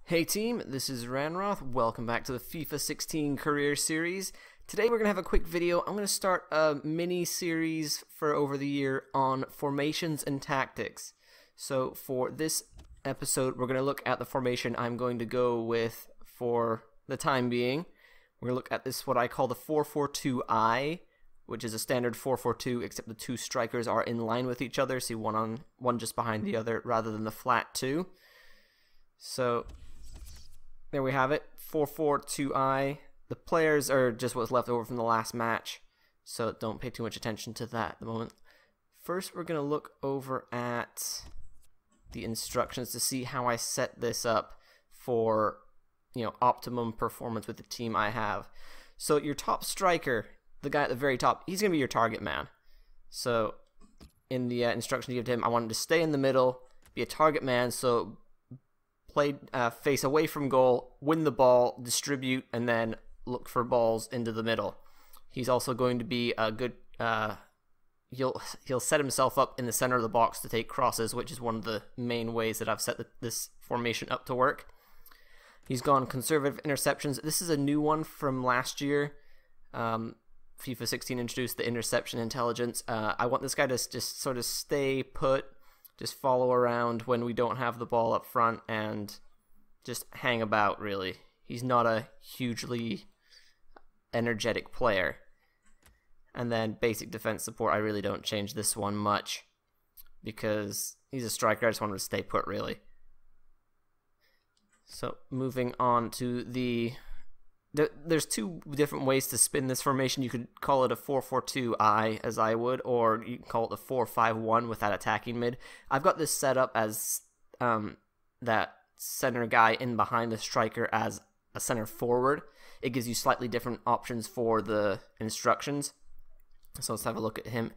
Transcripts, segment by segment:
Hey team, this is Ranroth. Welcome back to the FIFA 16 Career Series. Today we're going to have a quick video. I'm going to start a mini-series for over the year on formations and tactics. So for this episode, we're going to look at the formation I'm going to go with for the time being. We're going to look at this, what I call the 4-4-2-I, which is a standard 4-4-2, except the two strikers are in line with each other, so one just behind the other, rather than the flat two. So there we have it, 4-4-2-I. The players are just what's left over from the last match, so don't pay too much attention to that at the moment. First, we're going to look over at the instructions to see how I set this up for, optimum performance with the team I have. So your top striker, the guy at the very top, he's going to be your target man. So in the instructions you give to him, I want him to stay in the middle, be a target man, so play face away from goal, win the ball, distribute, and then look for balls into the middle. He's also going to be a good. He'll set himself up in the center of the box to take crosses, which is one of the main ways that I've set this formation up to work. He's gone conservative interceptions. This is a new one from last year. FIFA 16 introduced the interception intelligence. I want this guy to just sort of stay put, just follow around when we don't have the ball up front, and just hang about, really. He's not a hugely energetic player. And then basic defense support, I really don't change this one much because he's a striker. I just want him to stay put, really. So moving on to there's two different ways to spin this formation. You could call it a 4-4-2-I, as I would, or you can call it the 4-5-1 with that attacking mid. I've got this set up as that center guy in behind the striker as a center forward. It gives you slightly different options for the instructions. So let's have a look at him.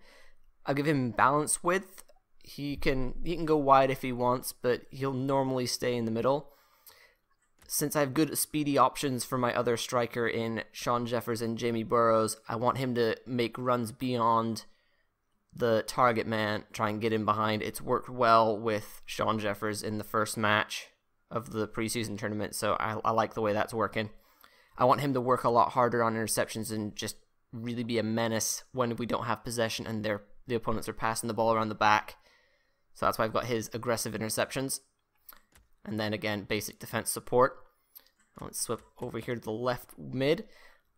I'll give him balance width. He can go wide if he wants, but he'll normally stay in the middle. Since I have good speedy options for my other striker in Shawn Jeffers and Jamie Burrows, I want him to make runs beyond the target man, try and get in behind. It's worked well with Shawn Jeffers in the first match of the preseason tournament, so I like the way that's working. I want him to work a lot harder on interceptions and just really be a menace when we don't have possession and the opponents are passing the ball around the back. So that's why I've got his aggressive interceptions. And then again, basic defense support. Let's swap over here to the left mid.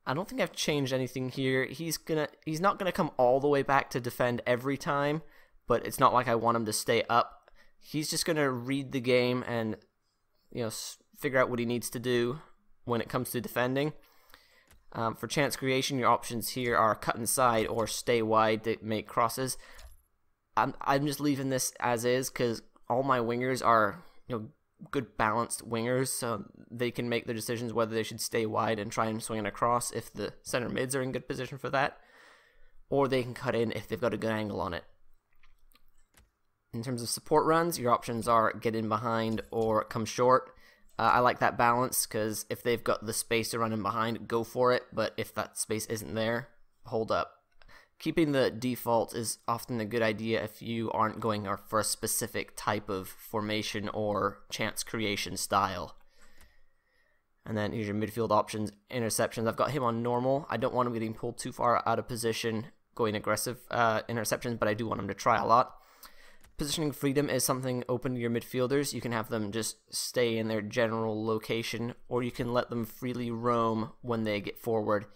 I don't think I've changed anything here. He's not gonna come all the way back to defend every time, but it's not like I want him to stay up. He's just gonna read the game and figure out what he needs to do when it comes to defending. For chance creation, your options here are cut inside or stay wide to make crosses. I'm just leaving this as is because all my wingers are good balanced wingers, so they can make their decisions whether they should stay wide and try and swing it across if the center mids are in good position for that, or they can cut in if they've got a good angle on it. In terms of support runs, your options are get in behind or come short. I like that balance because if they've got the space to run in behind, go for it, but if that space isn't there, hold up. Keeping the default is often a good idea if you aren't going for a specific type of formation or chance creation style. And then here's your midfield options. Interceptions, I've got him on normal. I don't want him getting pulled too far out of position going aggressive interceptions, but I do want him to try a lot. Positioning freedom is something open to your midfielders. You can have them just stay in their general location, or you can let them freely roam when they get forward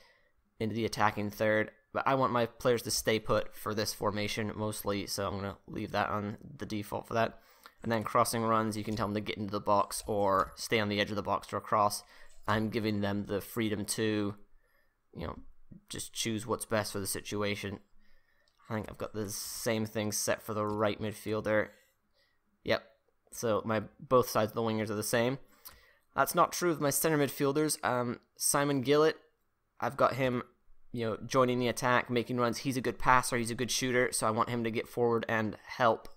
into the attacking third. But I want my players to stay put for this formation mostly, so I'm going to leave that on the default for that. And then crossing runs, you can tell them to get into the box or stay on the edge of the box to cross. I'm giving them the freedom to, just choose what's best for the situation. I think I've got the same thing set for the right midfielder. Yep, so both sides of the wingers are the same. That's not true with my center midfielders. Simon Gillett, I've got him joining the attack, making runs. He's a good passer, he's a good shooter, so I want him to get forward and help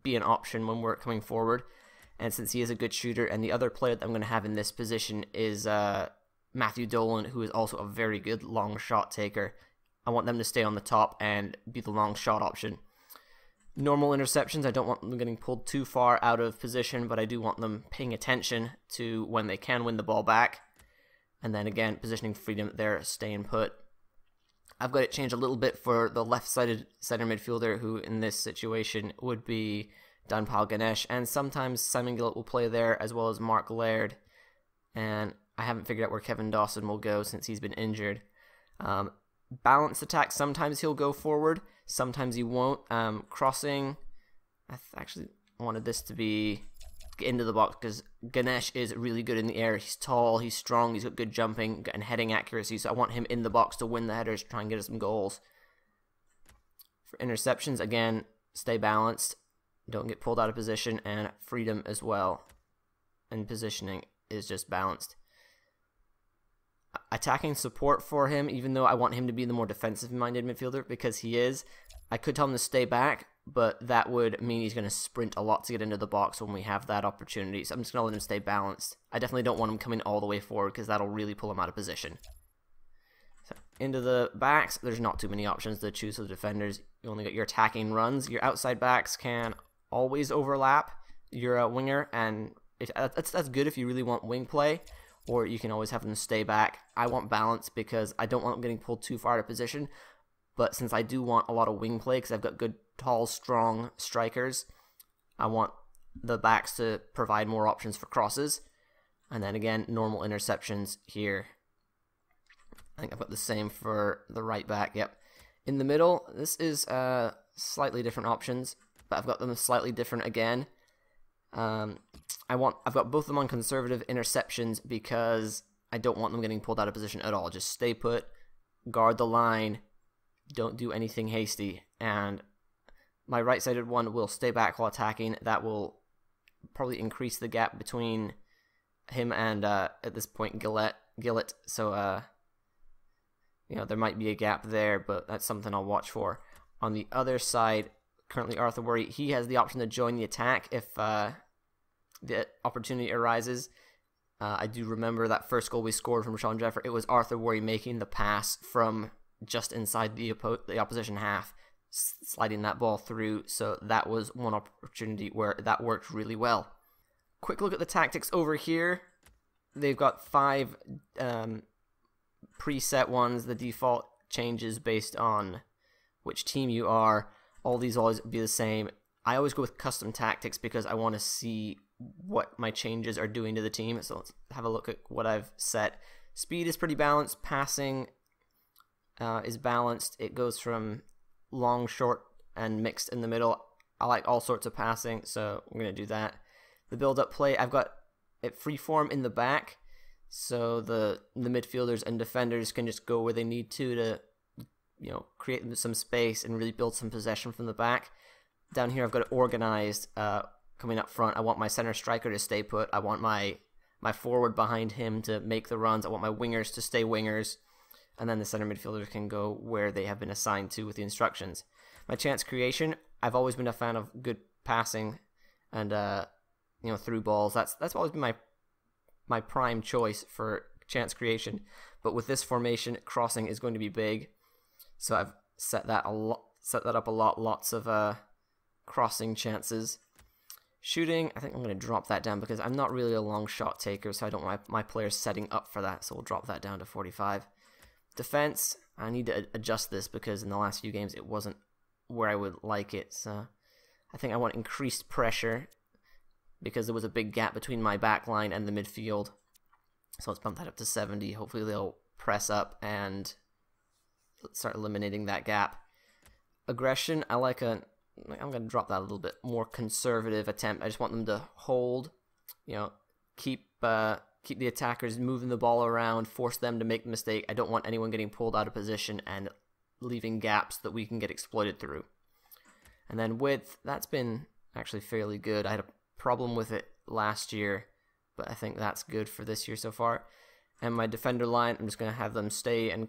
be an option when we're coming forward. And since he is a good shooter, and the other player that I'm going to have in this position is Matthew Dolan, who is also a very good long shot taker, I want them to stay on the top and be the long shot option. Normal interceptions, I don't want them getting pulled too far out of position, but I do want them paying attention to when they can win the ball back. And then again, positioning freedom there, staying put. I've got it changed a little bit for the left-sided center midfielder, who in this situation would be Danpal Ganesh, and sometimes Simon Gillett will play there, as well as Mark Laird. And I haven't figured out where Kevin Dawson will go since he's been injured. Balanced attack, sometimes he'll go forward, sometimes he won't. Crossing, I actually wanted this to be into the box because Ganesh is really good in the air. He's tall, he's strong, he's got good jumping and heading accuracy, so I want him in the box to win the headers, try and get us some goals. For interceptions, again, stay balanced, don't get pulled out of position, and freedom as well. And positioning is just balanced. Attacking support for him, even though I want him to be the more defensive-minded midfielder, because he is. I could tell him to stay back, but that would mean he's going to sprint a lot to get into the box when we have that opportunity. So I'm just going to let him stay balanced. I definitely don't want him coming all the way forward, because that'll really pull him out of position. So into the backs, there's not too many options to choose for the defenders. You only got your attacking runs. Your outside backs can always overlap your winger, and that's good if you really want wing play. Or you can always have them stay back. I want balance because I don't want them getting pulled too far out of position. But since I do want a lot of wing play because I've got good, tall, strong strikers, I want the backs to provide more options for crosses. And then again, normal interceptions here. I think I've got the same for the right back. Yep. In the middle, this is slightly different options, but I've got them slightly different again. I've got both of them on conservative interceptions because I don't want them getting pulled out of position at all. Just stay put, guard the line, don't do anything hasty. And my right-sided one will stay back while attacking. That will probably increase the gap between him and at this point Gillett. So you know, there might be a gap there, but that's something I'll watch for. On the other side, currently Arthur Worry, he has the option to join the attack if the opportunity arises. I do remember that first goal we scored from Sean Jeffer. It was Arthur Worry making the pass from just inside the opposition half, sliding that ball through. So that was one opportunity where that worked really well. Quick look at the tactics over here. They've got 5 preset ones. The default changes based on which team you are. All these always be the same. I always go with custom tactics because I want to see what my changes are doing to the team. So let's have a look at what I've set. Speed is pretty balanced. Passing is balanced. It goes from long, short, and mixed in the middle. I like all sorts of passing, so I'm going to do that. The build-up play, I've got it freeform in the back, so the midfielders and defenders can just go where they need to create some space and really build some possession from the back. Down here, I've got it organized. Coming up front, I want my center striker to stay put. I want my forward behind him to make the runs. I want my wingers to stay wingers. And then the center midfielders can go where they have been assigned to with the instructions. My chance creation, I've always been a fan of good passing and through balls. That's always been my prime choice for chance creation. But with this formation, crossing is going to be big. So I've set that up a lot. Lots of crossing chances. Shooting, I think I'm going to drop that down because I'm not really a long shot taker, so I don't want my players setting up for that, so we'll drop that down to 45. Defense, I need to adjust this because in the last few games it wasn't where I would like it, so I think I want increased pressure because there was a big gap between my back line and the midfield. So let's bump that up to 70. Hopefully they'll press up and start eliminating that gap. Aggression, I'm going to drop that a little bit more conservative attempt. I just want them to hold, keep the attackers moving the ball around, force them to make the mistake. I don't want anyone getting pulled out of position and leaving gaps that we can get exploited through. And then width, that's been actually fairly good. I had a problem with it last year, but I think that's good for this year so far. And my defender line, I'm just going to have them stay and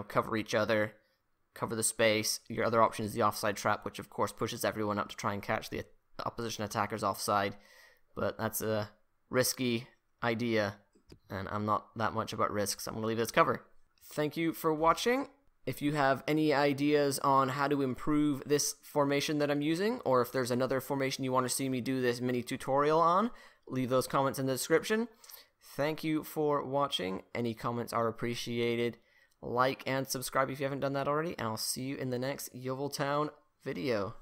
cover each other, cover the space. Your other option is the offside trap, which of course pushes everyone up to try and catch the opposition attackers offside. But that's a risky idea, and I'm not that much about risks, so I'm going to leave it as cover. Thank you for watching. If you have any ideas on how to improve this formation that I'm using, or if there's another formation you want to see me do this mini tutorial on, leave those comments in the description. Thank you for watching. Any comments are appreciated. Like and subscribe if you haven't done that already, and I'll see you in the next Yeovil Town video.